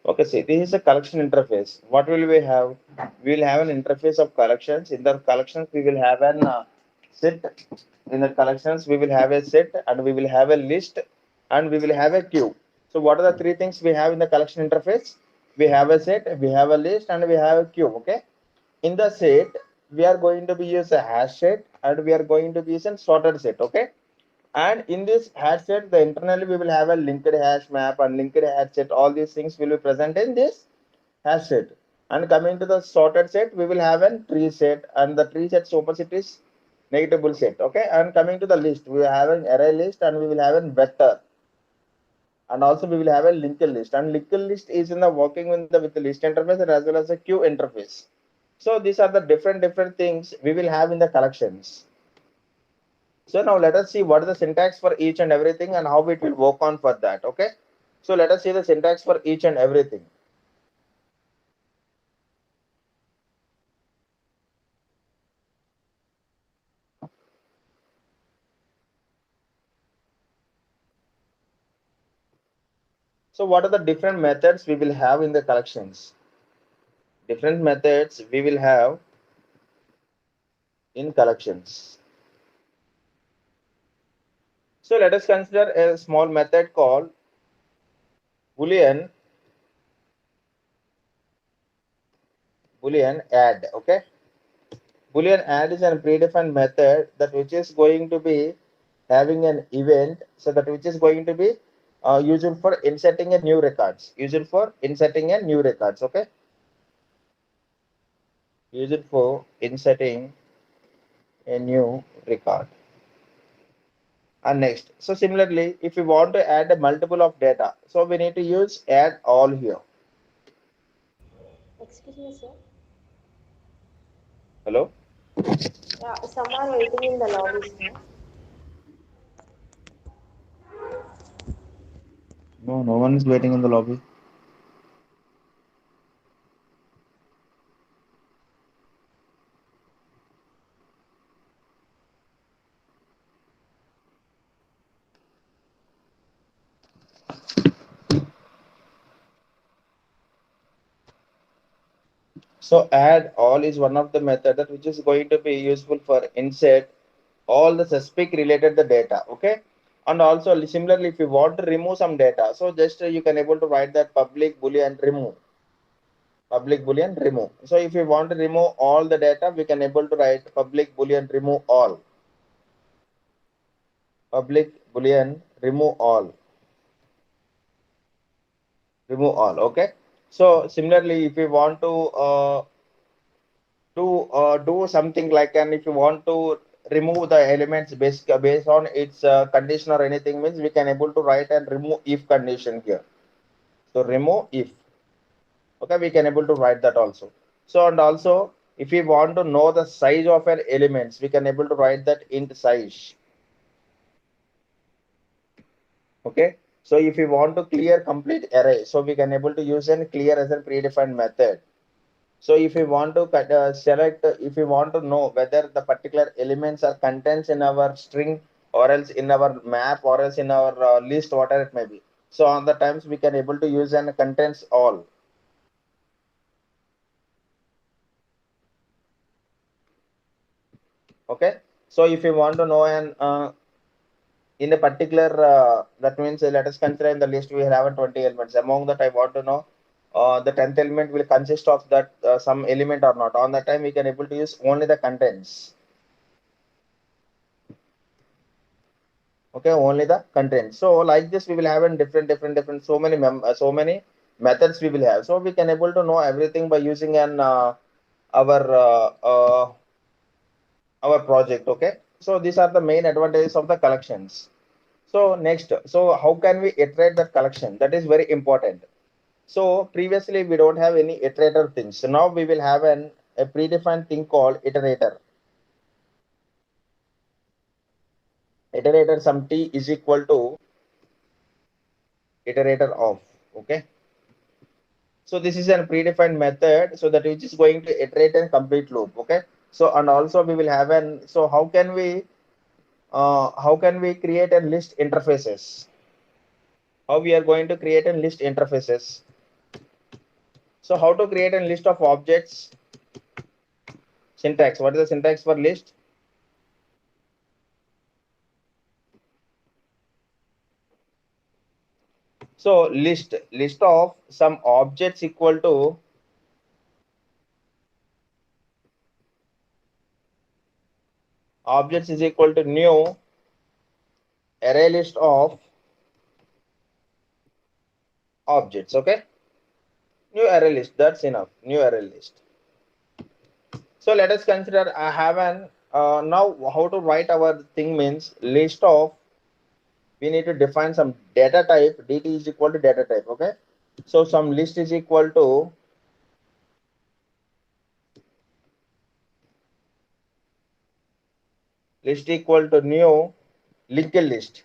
Okay, see, this is a collection interface. What will we have? We will have an interface of collections. In the collections, we will have an set. In the collections, we will have a set, and we will have a list, and we will have a queue. So, what are the three things we have in the collection interface? We have a set, we have a list, and we have a queue. Okay. In the set, we are going to be use a hash set, and we are going to be use a sorted set. Okay. And in this hash set, the internally we will have a linked hash map and linked hash set. All these things will be present in this hash set. And coming to the sorted set, we will have a tree set, and the tree set opposite is negatable set. Okay. And coming to the list, we will have an array list, and we will have a vector, and also we will have a linked list. And linked list is in the working with the list interface and as well as a queue interface. So these are the different things we will have in the collections. So now let us see what is the syntax for each and everything and how it will work on for that. Okay. So let us see the syntax for each and everything. So what are the different methods we will have in the collections? Different methods we will have in collections. So let us consider a small method called boolean add. Okay. Boolean add is a predefined method that which is going to be having an event, so that which is going to be used for inserting a new records. Used for inserting a new records. Okay. Used for inserting a new record. And next, so similarly, if we want to add a multiple of data, so we need to use add all here. Excuse me, sir. Hello. Yeah, some are waiting in the lobby, sir. No, no one is waiting in the lobby. So add all is one of the method that which is going to be useful for insert all the suspect related the data. Okay. And also similarly, if you want to remove some data, so just you can able to write that public boolean remove. Public boolean remove. So if you want to remove all the data, we can able to write public boolean remove all. Public boolean remove all. Remove all. Okay. So similarly, if you want to do something like, and if you want to remove the elements based on its condition or anything, means we can able to write and remove if condition here. So remove if. Okay, we can able to write that also. So and also if we want to know the size of an elements, we can able to write that int size. Okay. So if we want to clear complete array, so we can able to use an clear as a predefined method. So if we want to select, if we want to know whether the particular elements are contents in our string or else in our map or else in our list, whatever it may be. So on the times we can able to use an contents all. Okay. So if you want to know an in a particular that means let us consider in the list we have 20 elements. Among that I want to know the 10th element will consist of that some element or not. On that time we can able to use only the contents. Okay, only the content. So like this we will have in different so many methods we will have. So we can able to know everything by using an our our project. Okay, so these are the main advantages of the collections. So next, so how can we iterate that collection? That is very important. So previously we don't have any iterator things, so now we will have a predefined thing called iterator. Iterator sum t is equal to iterator of. Okay. So this is a predefined method, so that which is going to iterate and complete loop. Okay. So and also we will have an, so how can we how can we create a list interfaces? How we are going to create a list interfaces? So how to create a list of objects? Syntax. What is the syntax for list? So list of some objects equal to objects is equal to new array list of objects. Okay, new array list. That's enough. New array list. So let us consider I have an now how to write our thing means list of, we need to define some data type. dt is equal to data type. Okay, so some list is equal to list equal to new linked list.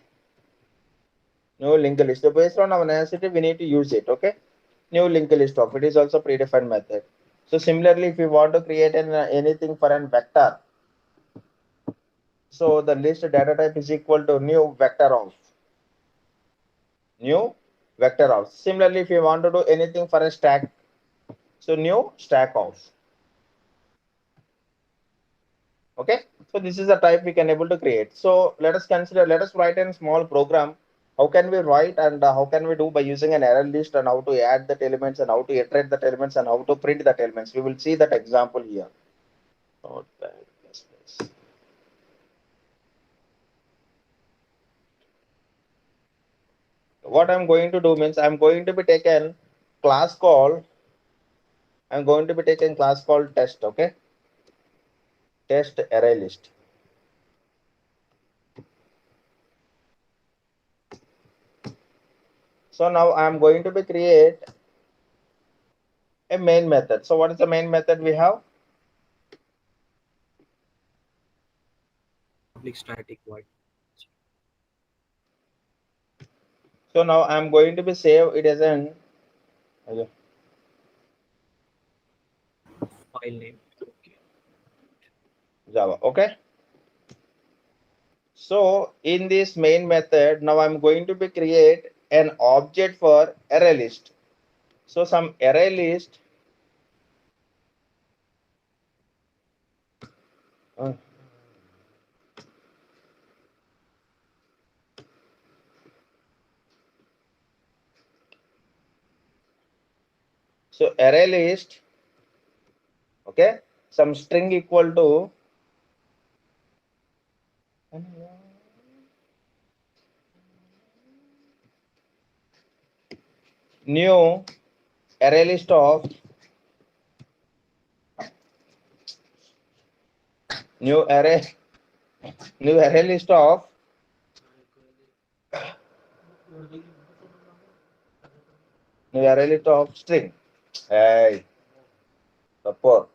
New linked list. So based on our necessity, we need to use it. Okay, new linked list of it is also predefined method. So similarly, if we want to create anything for an vector, so the list data type is equal to new vector of. New vector of. Similarly, if you want to do anything for a stack, so new stack of. Okay, so this is the type we can able to create. So let us consider, let us write a small program. How can we write and how can we do by using an array list, and how to add that elements and how to iterate that elements and how to print that elements. We will see that example here. Not bad. Yes, yes. What I'm going to do means I'm going to be taken class called, I'm going to be taking class called test. Okay, test array list. So now I'm going to be create a main method. So what is the main method we have? Public static void So now I'm going to be save it as an file name. Okay. Java. Okay. So in this main method, now I'm going to be create an object for array list. So some array list. uh, so array list. Okay. Some string equal to new array list of new array new array list of new array list of string. Hey, support.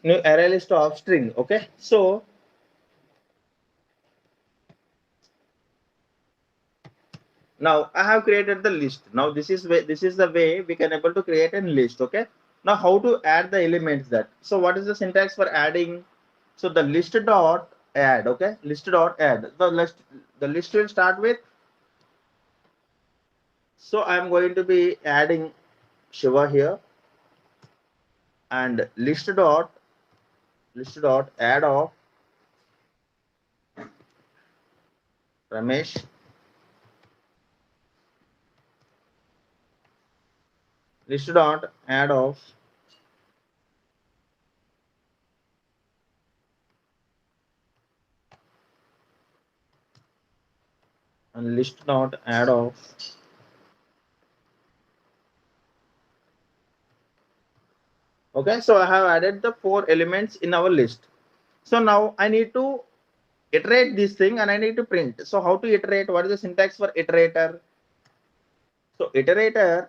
New array list of string. Okay. So now I have created the list. Now this is the way we can able to create a list. Okay, now how to add the elements that, so what is the syntax for adding? So the list dot add. Okay, list dot add, the list will start with, so I'm going to be adding Shiva here, and list dot add of Ramesh, list dot add of and list dot add of. Okay, so I have added the 4 elements in our list. So now I need to iterate this thing and I need to print. So how to iterate? What is the syntax for iterator? So iterator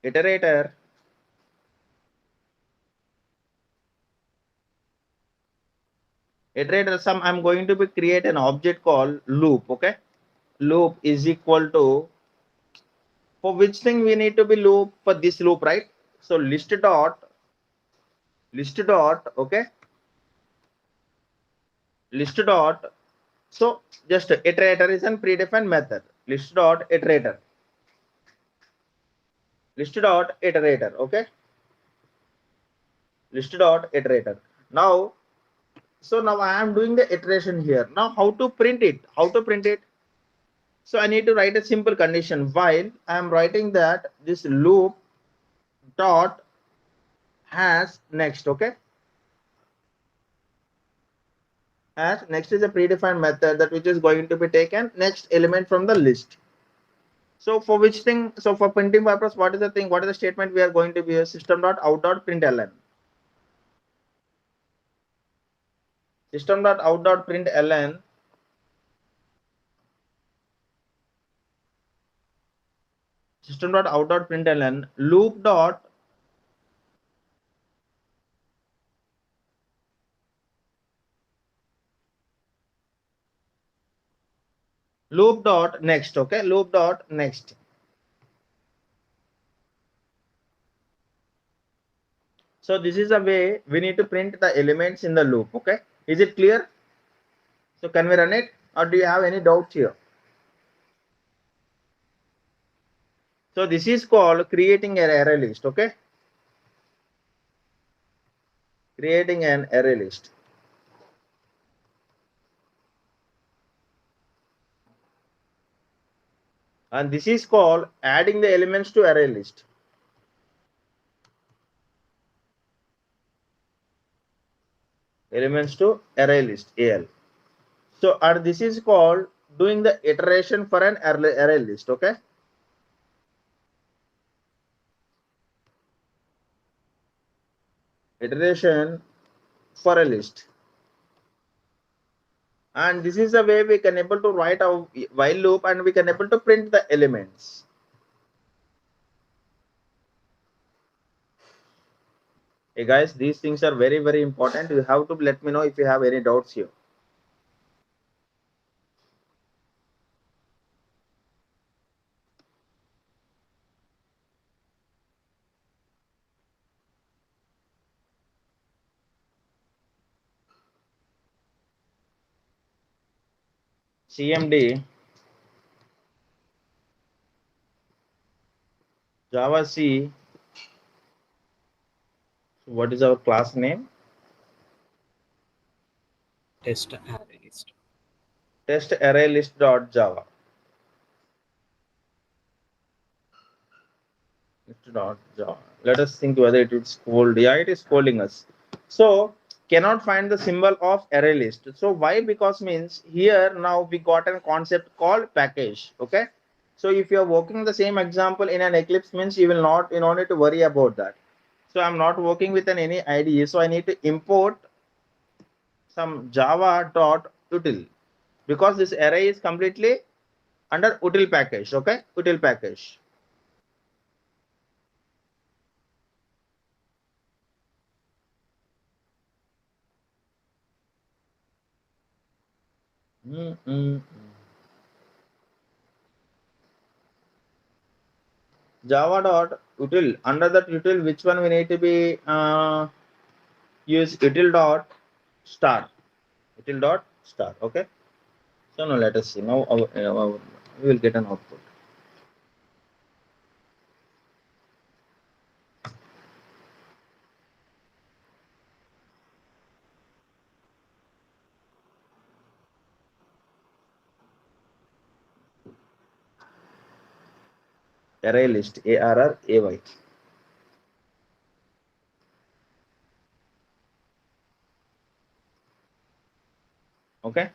iterator sum, I'm going to be create an object called loop. Okay, loop is equal to, for which thing we need to be loop, for this loop, right? So list dot okay, list dot, so just iterator is an predefined method, list dot iterator, okay, list dot iterator. Now, so now I am doing the iteration here. Now how to print it? So I need to write a simple condition while I am writing that this loop dot has next. Okay, as next is a predefined method that which is going to be taken next element from the list. So for which thing, so for printing purpose, what is the thing, what is the statement we are going to be a system.out.println, system.out.println, system.out.println loop dot next. Okay, loop dot next. So this is a way we need to print the elements in the loop. Okay, is it clear? So can we run it, or do you have any doubts here? So this is called creating an array list. Okay, creating an array list. And this is called adding the elements to array list. Elements to array list, AL. So and this is called doing the iteration for an array list. Okay, iteration for a list. And this is the way we can able to write our while loop, and we can able to print the elements. Hey guys, these things are very, very important. You have to let me know if you have any doubts here. CMD, Java C. What is our class name? Test array list. Test array list dot Java. Not Java. Let us think whether it is scold. Yeah, it is scolding us. So cannot find the symbol of array list. So why? Because means here now we got a concept called package. Okay. So if you are working the same example in an Eclipse, means you will not, you don't need to worry about that. So I'm not working with an any IDE. So I need to import some Java dot util, because this array is completely under util package. Okay, util package. Java dot util, under that util, which one we need to be use util dot star, okay. So now let us see, now we will get an output. Array list, ARRAY. Okay,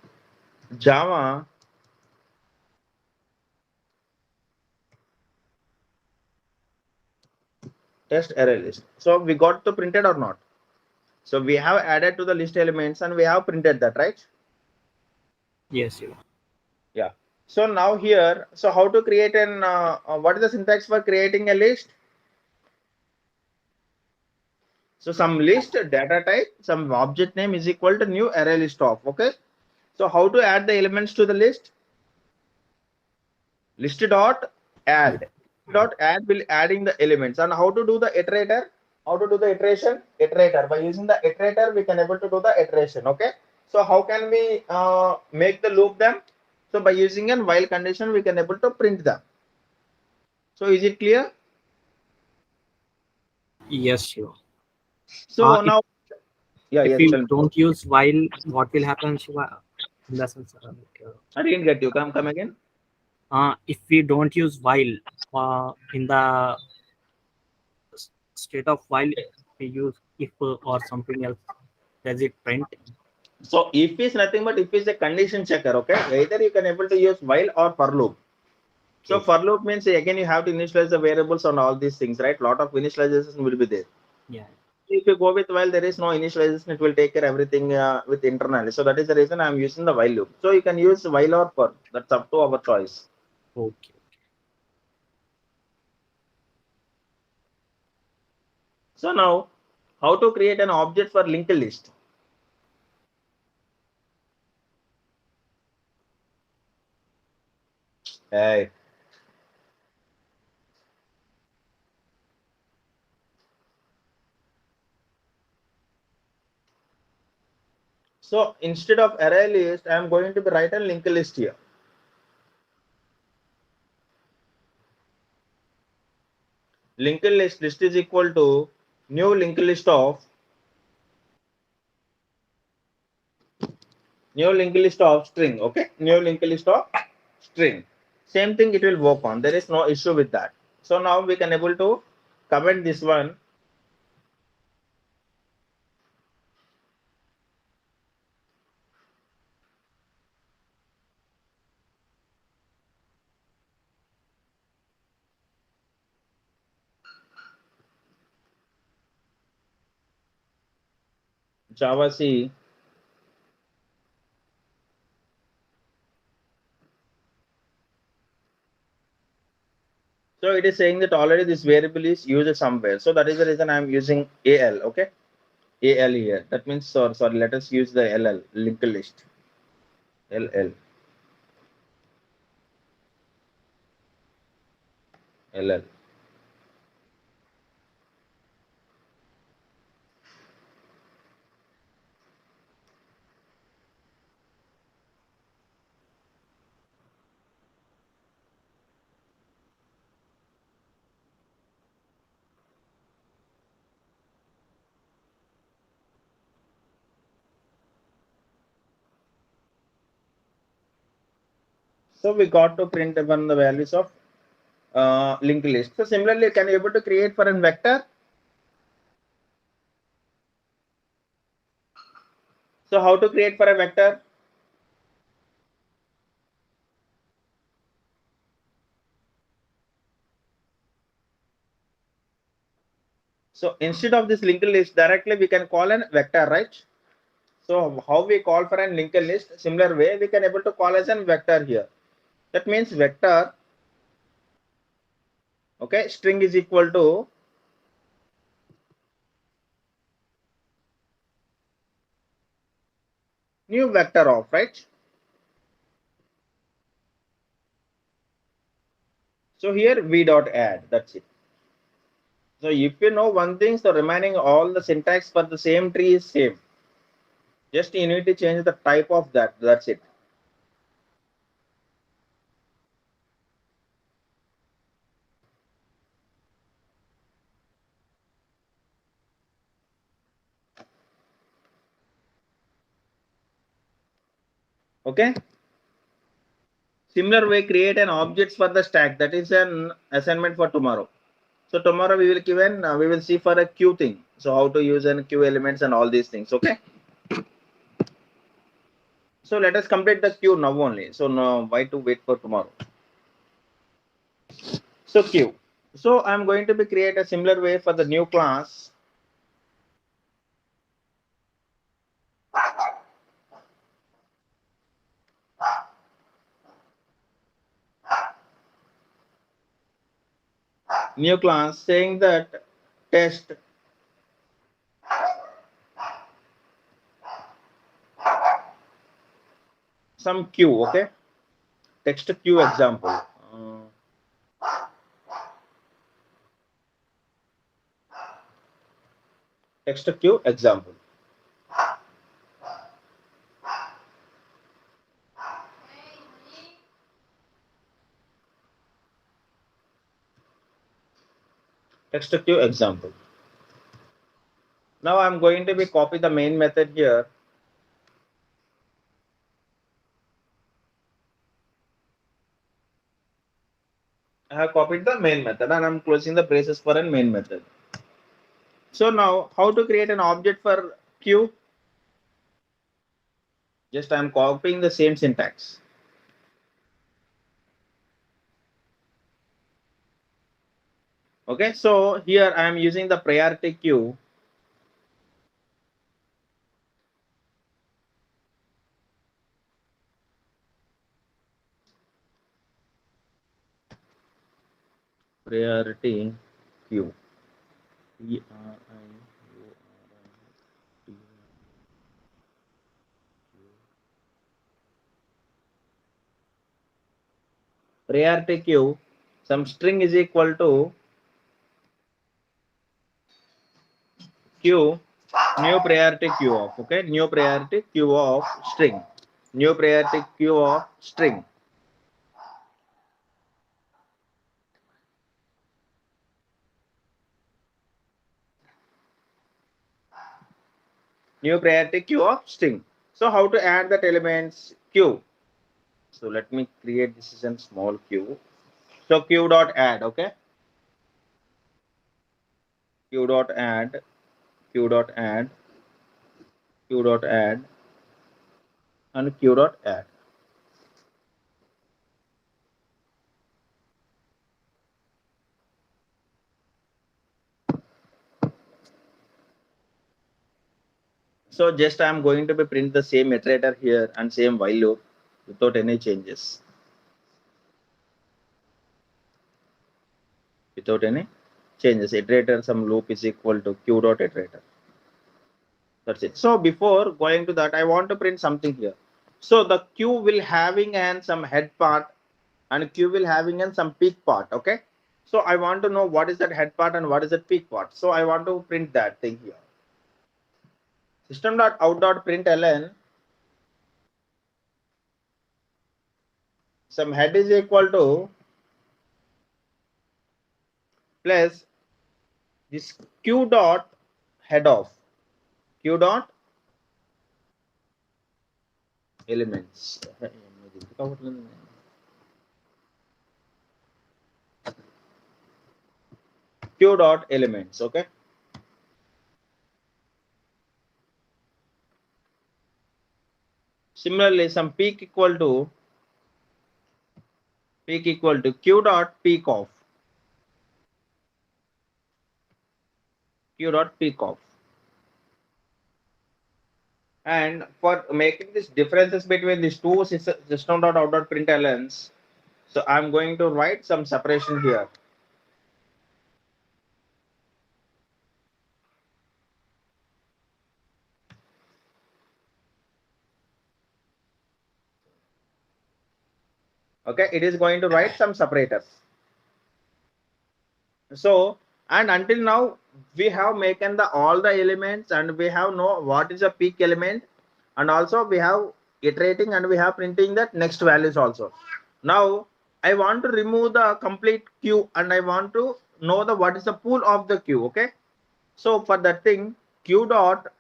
Java test array list. So we got to printed or not? So we have added to the list elements and we have printed that, right? Yes, you. Yeah. So now here, so how to create an what is the syntax for creating a list? So some list data type, some object name is equal to new array list of. Okay. So how to add the elements to the list? List dot add. Dot add will adding the elements. And how to do the iterator? How to do the iteration? Iterator. By using the iterator, we can able to do the iteration. Okay. So how can we make the loop them? So by using a while condition, we can able to print them. So is it clear? Yes, Shiva. So If now, yeah, if yes, we tell me. don't use while, what will happen, Shiva? In the sense, I didn't get you. Come again. if we don't use while in the state of while, we use if or something else, does it print? So if is nothing but if is a condition checker. Okay. Either you can able to use while or for loop. So Okay. for loop means again you have to initialize the variables on all these things, right? Lot of initialization will be there. Yeah. If you go with while, there is no initialization, it will take care everything with internally. So that is the reason I am using the while loop. So you can use while or for. That's up to our choice. Okay. So now, how to create an object for linked list? Hey. So instead of array list, I am going to be write a linked list here. Linked list is equal to new linked list of string. Okay, new linked list of string. Same thing it will work on. There is no issue with that. So now we can able to comment this one. Java C. So it is saying that already this variable is used somewhere. So that is the reason I am using AL. Okay, AL here. That means sorry. Let us use the LL linked list. LL LL. So we got to print even the values of linked list. So similarly, can you able to create for a vector? So how to create for a vector? So instead of this linked list, directly we can call an vector, right? So how we call for an linked list? Similar way, we can able to call as an vector here. That means vector, okay, string is equal to new vector of, right? So here v dot add, that's it. So if you know one thing, so remaining all the syntax for the same tree is same. Just you need to change the type of that, that's it. Okay. Similar way, create an objects for the stack. That is an assignment for tomorrow. So tomorrow we will given we will see for a queue thing. So how to use an queue elements and all these things. Okay. So let us complete the queue now only. So now why to wait for tomorrow? So queue. So I'm going to be create a similar way for the new class. New class saying that test some queue, okay? Text queue example. Text queue example. Text queue example. Now I'm going to be copy the main method here. I have copied the main method and I'm closing the braces for a main method. So now how to create an object for queue? Just I'm copying the same syntax. Okay, so here I am using the priority queue. Priority queue. Priority queue. Some string is equal to queue. New priority queue of, okay, new priority queue of string. New priority queue of string. New priority queue of string. So how to add that elements queue? So let me create this is a small queue. So queue dot add, okay? Queue dot add, queue dot add, queue dot add, and queue dot add. So just I'm going to be print the same iterator here and same while loop without any changes. Without any changes. Iterator some loop is equal to q dot iterator. That's it. So before going to that, I want to print something here. So the queue will having and some head part and queue will having and some peak part. Okay. So I want to know what is that head part and what is that peak part. So I want to print that thing here. System.out.println some head is equal to plus this q dot head of q dot elements. Q dot elements. Okay. Similarly, some peak equal to q dot peak of q dot peak of. And for making this differences between these two system.out.printlns, so I'm going to write some separation here. Okay, it is going to write some separators. So and until now we have making the all the elements and we have know what is a peak element and also we have iterating and we have printing that next values also. Now I want to remove the complete queue and I want to know the what is the pool of the queue. Okay, so for that thing q dot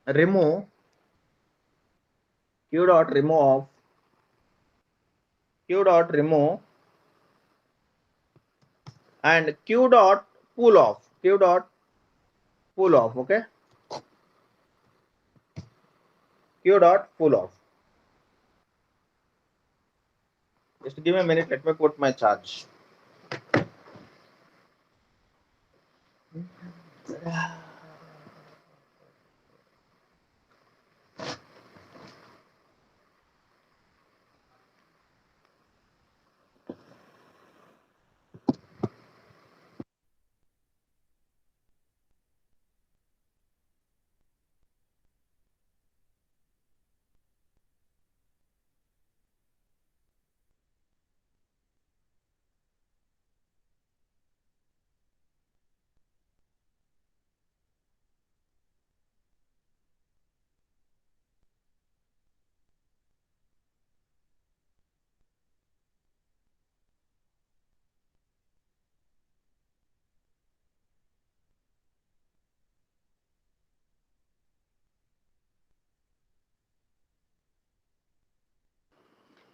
remove q dot remove q dot remove and q dot pull off q dot pull off. Okay, q dot pull off. Just give me a minute, let me put my charge.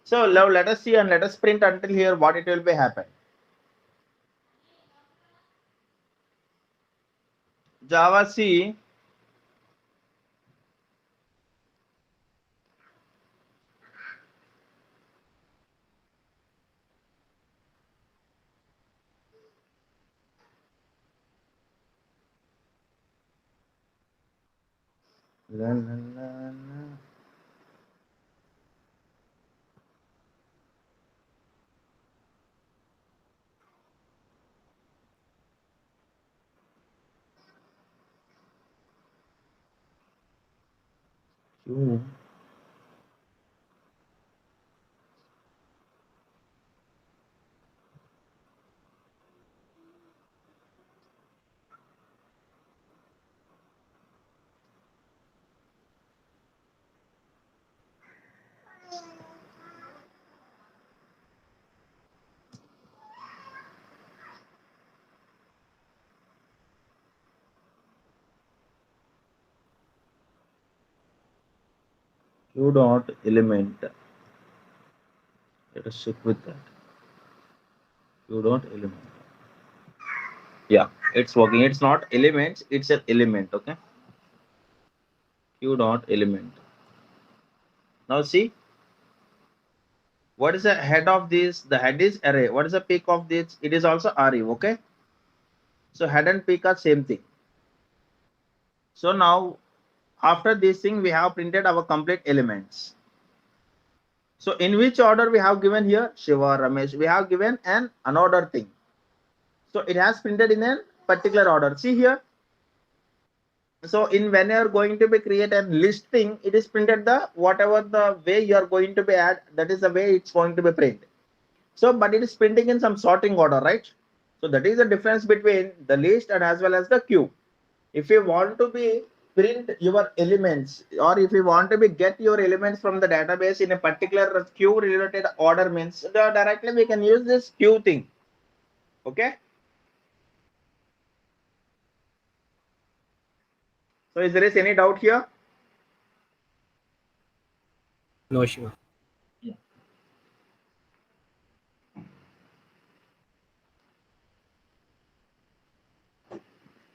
So now let us see and let us print until here what it will be happen. Java C la, la, la, la. You Q dot element. Let us check with that. Q dot element. Yeah, it's working. It's not elements, it's an element. Okay. Q dot element. Now see, what is the head of this? The head is array. What is the peak of this? It is also array. Okay. So head and peak are same thing. So now after this thing, we have printed our complete elements. So in which order we have given here? Shiva, Ramesh. We have given an unordered thing. So it has printed in a particular order. See here. So in when you are going to be create a list thing, it is printed the whatever the way you are going to be add, that is the way it's going to be print. So but it is printing in some sorting order, right? So that is the difference between the list and as well as the queue. If you want to be print your elements, or if you want to be get your elements from the database in a particular queue related order, means directly we can use this queue thing. Okay. So is there is any doubt here? No, Shiva.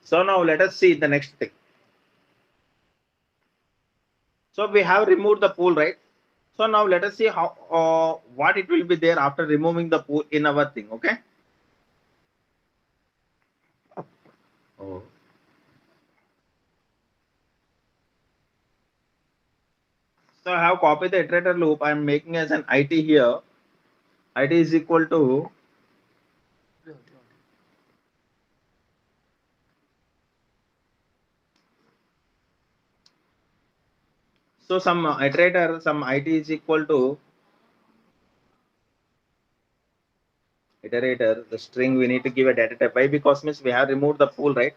So now let us see the next thing. So we have removed the pool, right? So now let us see how what it will be there after removing the pool in our thing. Okay. Oh. So I have copied the iterator loop. I am making as an IT here. IT is equal to so some iterator, some IT is equal to iterator. The string we need to give a data type. Why? Because means we have removed the pool, right?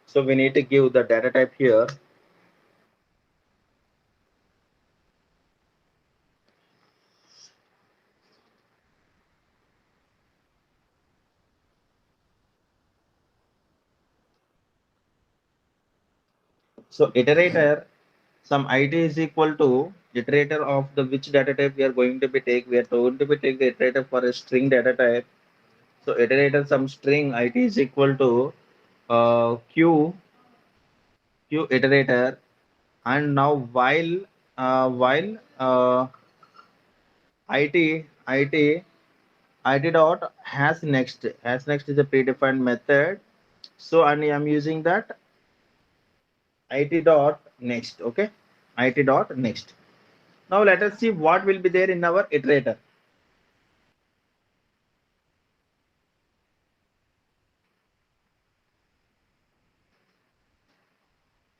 So we need to give the data type here. So iterator, some ID is equal to iterator of the which data type we are going to be take. We are going to be take the iterator for a string data type. So iterator some string ID is equal to q iterator, and now while it dot has next is a predefined method. So and I am using that it dot next. Okay, it dot next. Now let us see what will be there in our iterator.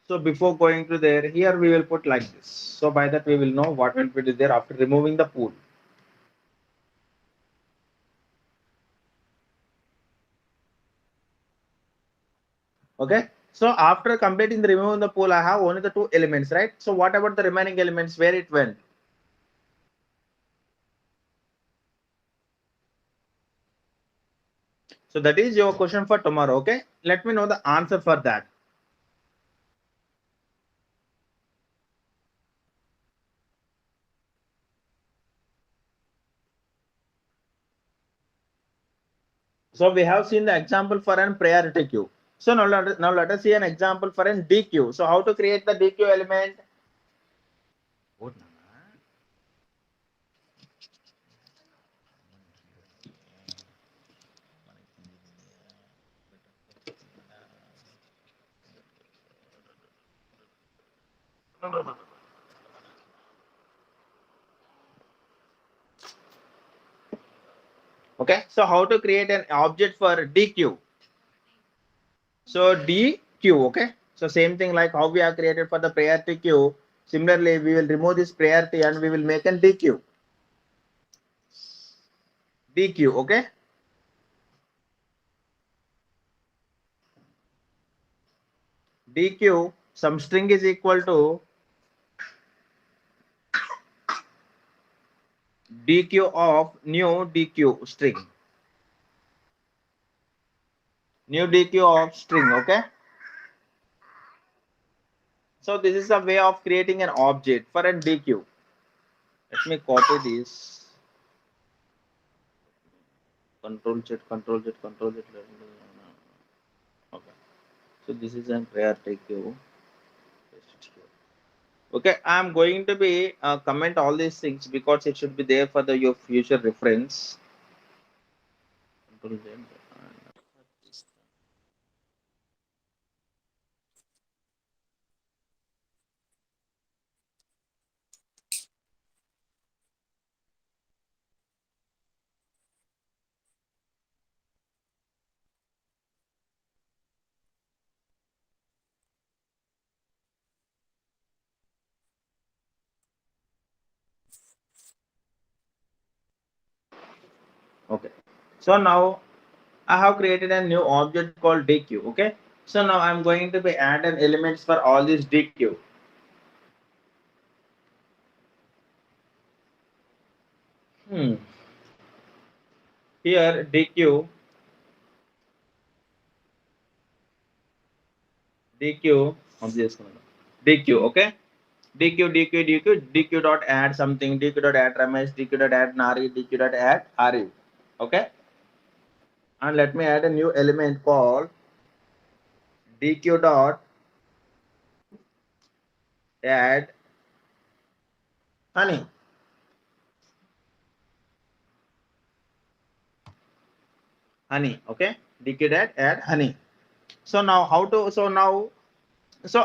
So before going to there, here we will put like this. So by that we will know what will be there after removing the pool. Okay. So after completing the removing the pool, I have only the two elements, right? So what about the remaining elements, where it went? So that is your question for tomorrow. Okay. Let me know the answer for that. So we have seen the example for an priority queue. So now let us see an example for an DQ. So how to create the DQ element? Okay, so how to create an object for DQ? So DQ, okay. So same thing like how we have created for the priority queue. Similarly, we will remove this priority and we will make an DQ. DQ, okay. DQ, some string is equal to DQ of new DQ string. New DQ of string, okay. So this is a way of creating an object for a DQ. Let me copy this. Control Z, Control Z, Control Z. Okay. So this is a priority queue. Okay, I'm going to be comment all these things because it should be there for the your future reference. Control Z. Okay. So now I have created a new object called DQ. Okay. So now I'm going to be add an elements for all these DQ. Hmm. Here DQ, DQ, DQ. Okay. DQ, DQ, DQ, DQ dot add something, DQ dot add Ramesh, DQ dot add Nari, DQ dot add Ari. Okay. And let me add a new element called DQ dot add honey. Honey. Okay. DQ dot add honey. So now how to, so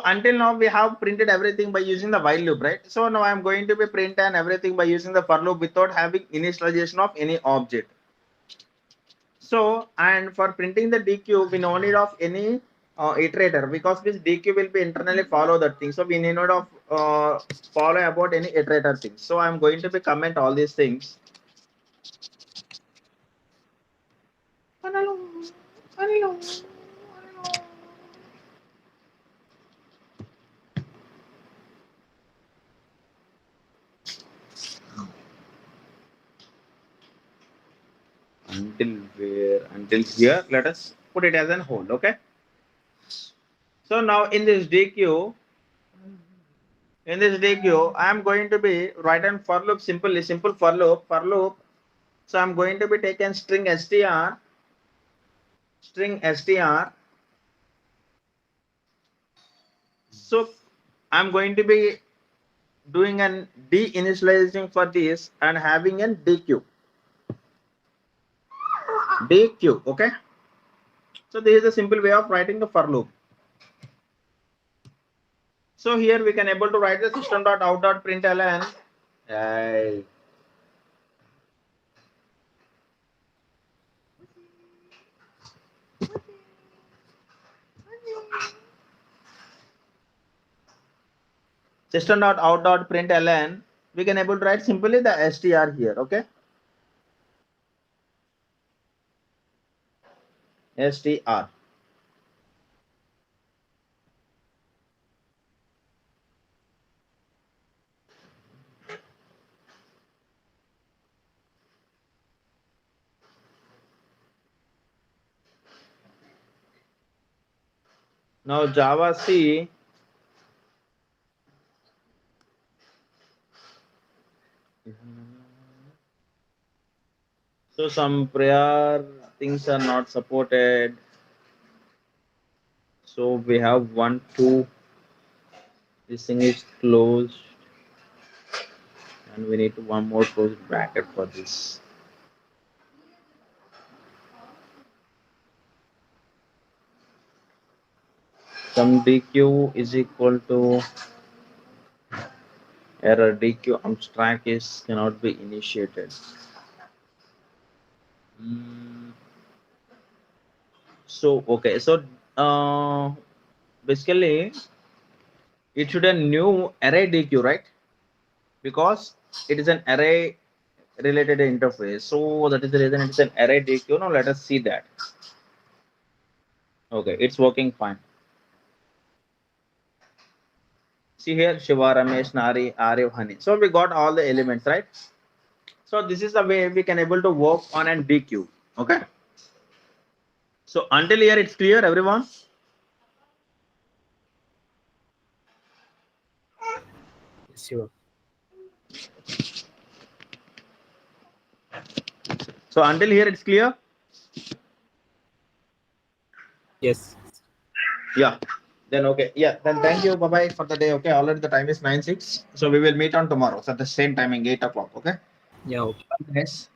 until now we have printed everything by using the while loop, right? So now I'm going to be print and everything by using the for loop without having initialization of any object. So, and for printing the DQ, we no need of any iterator because this DQ will be internally follow that thing. So we need not of follow about any iterator things. So I'm going to be comment all these things. Until where? Until here. Let us put it as an hold. Okay. So now in this DQ, I am going to be write an for loop simply, simple for loop. So I'm going to be taking string str. So I'm going to be doing an deinitializing for this and having an DQ. Okay. So this is a simple way of writing the for loop. So here we can able to write the system.out.println. Right. System.out.println. We can able to write simply the str here. Okay. Str. Now Java C. So some prior things are not supported. So we have 1, 2. This thing is closed, and we need one more closed bracket for this. Some DQ is equal to error DQ abstract is cannot be initiated. Mm, so okay, so uh, basically it should a new array DQ, right? Because it is an array related interface. So that is the reason it's an array DQ. Now let us see that. Okay, it's working fine. See here, Shiva, Ramesh, Nari, Arya, Honey. So we got all the elements, right? So this is the way we can able to work on an DQ. Okay. So until here it's clear, everyone. Sure. So until here it's clear. Yes. Yeah. Then okay. Yeah. Then thank you. Bye bye for the day. Okay. Already the time is 9:06. So we will meet on tomorrow. So at the same timing, 8 o'clock. Okay. Yeah. Okay. Yes.